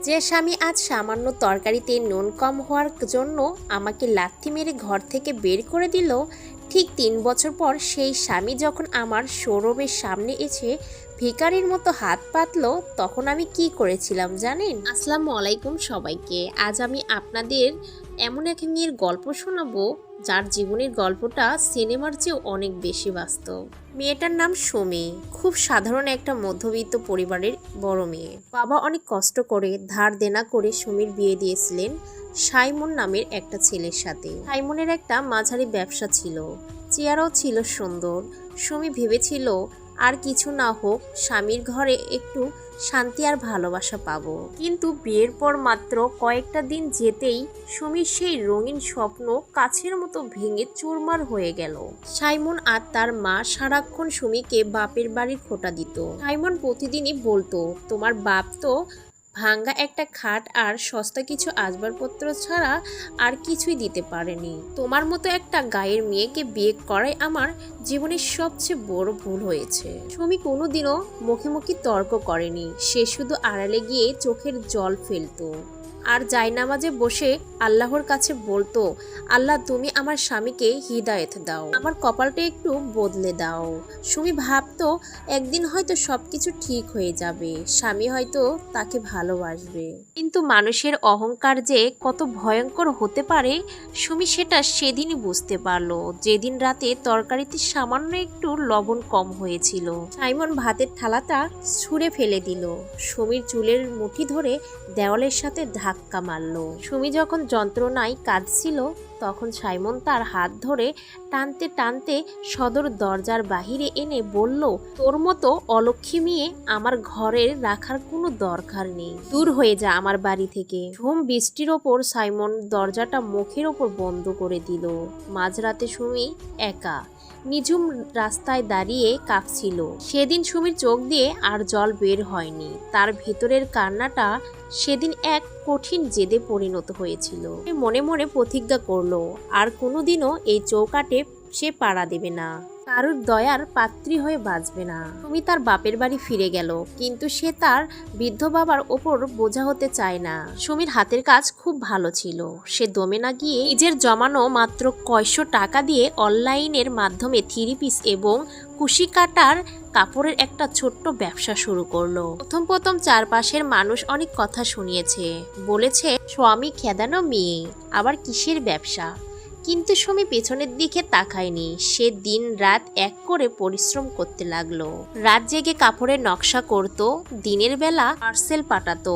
যে স্বামী আজ সামান্য তরকারিতে নুন কম হওয়ার জন্য আমাকে লাথি মেরে ঘর থেকে বের করে দিল, ঠিক 3 বছর পর সেই স্বামী যখন আমার শোরুমের সামনে এসে ভিখারির মতো হাত পাতলো, তখন আমি কি করেছিলাম জানেন? আসসালামু আলাইকুম সবাইকে। আজ আমি আপনাদের এমন এক মেয়ের গল্প শোনাবো যার জীবনের গল্পটা সিনেমার চেয়েও অনেক বেশি বাস্তব। মেয়েটার নাম সুমি। খুব সাধারণ একটা মধ্যবিত্ত পরিবারের বড় মেয়ে। বাবা অনেক কষ্ট করে ধার দেনা করে সুমির বিয়ে দিয়েছিলেন সাইমন নামের একটা ছেলের সাথে। সাইমনের একটা মাঝারি ব্যবসা ছিল, চেয়ারও ছিল সুন্দর। সুমি ভেবেছিল আর কিছু না হোক, স্বামীর ঘরে একটু শান্তি আর ভালোবাসা পাবো। কিন্তু বিয়ের পর মাত্র কয়েকটা দিন যেতেই সুমির সেই রঙিন স্বপ্ন কাছের মতো ভেঙে চুরমার হয়ে গেল। সাইমন আর তার মা সারাক্ষণ সুমিকে বাপের বাড়ির খোঁটা দিত। সাইমন প্রতিদিনই বলতো, তোমার বাপ তো ভাঙ্গা একটা খাট আর সস্তা কিছু আসবাবপত্র ছাড়া আর কিছুই দিতে পারেনি। তোমার মতো একটা গায়ের মেয়েকে বিয়ে করাই আমার জীবনের সবচেয়ে বড় ভুল হয়েছে। সুমি কোনোদিনও মুখে মুখে তর্ক করেনি, সে শুধু আড়ালে গিয়ে চোখের জল ফেলতো আর জায়নামাজে বসে আল্লাহর কাছে বলতো, আল্লাহ তুমি আমার স্বামীকে হিদায়েত দাও, আমার কপালটা একটু বদলে দাও। সুমি ভাবতো একদিন হয়তো সবকিছু ঠিক হয়ে যাবে, স্বামী হয়তো তাকে ভালোবাসবে। কিন্তু মানুষের অহংকার যে কত ভয়ঙ্কর হতে পারে সুমি সেটা সেদিনই বুঝতে পারলো, যেদিন রাতে তরকারিতে সামান্য একটু লবণ কম হয়েছিল। সাইমন ভাতের থালাটা ছুঁড়ে ফেলে দিল, সুমির চুলের মুঠি ধরে দেওয়ালের সাথে ধাক্কা মারল। সুমি যখন যন্ত্রণায় কাঁদছিল তখন সাইমন তার হাত ধরে টানতে টানতে সদর দরজার বাহিরে এনে বলল, তোর মতো অলক্ষী মেয়ে আমার ঘরের রাখার কোনো দরকার নেই, দূর হয়ে যা আমার বাড়ি থেকে। ঝুম বৃষ্টির ওপর সাইমন দরজাটা মুখের ওপর বন্ধ করে দিল। মাঝরাতে সুমি একা নিঝুম রাস্তায় দাঁড়িয়ে কাঁপছিল। সেদিন সুমির চোখ দিয়ে আর জল বের হয়নি, তার ভেতরের কান্নাটা সেদিন এক কঠিন জেদে পরিণত হয়েছিল। সে মনে মনে প্রতিজ্ঞা করলো, আর কোনোদিনও এই চৌকাটে সে পাড়া দেবে না, কারুর দয়ার পাত্রী হয়ে বাঁচবে না। সুমি তার বাপের বাড়ি ফিরে গেল, কিন্তু সে তার বৃদ্ধ বাবার ওপর বোঝা হতে চায় না। সুমির হাতের কাজ খুব ভালো ছিল, সে দমে না গিয়ে নিজের জমানো মাত্র কয়শো টাকা দিয়ে অনলাইনের মাধ্যমে 3 পিস এবং কুশি কাটার কাপড়ের একটা ছোট্ট ব্যবসা শুরু করলো। প্রথম চারপাশের মানুষ অনেক কথা শুনিয়েছে, বলেছে স্বামী খেদানো মেয়ে, আবার কিসের ব্যবসা। কিন্তু সুমি পেছনের দিকে তাকায়নি। সে দিন রাত এক করে পরিশ্রম করতে লাগলো। রাত জেগে কাপড়ের নকশা করত, দিনের বেলা পার্সেল পাঠাতো,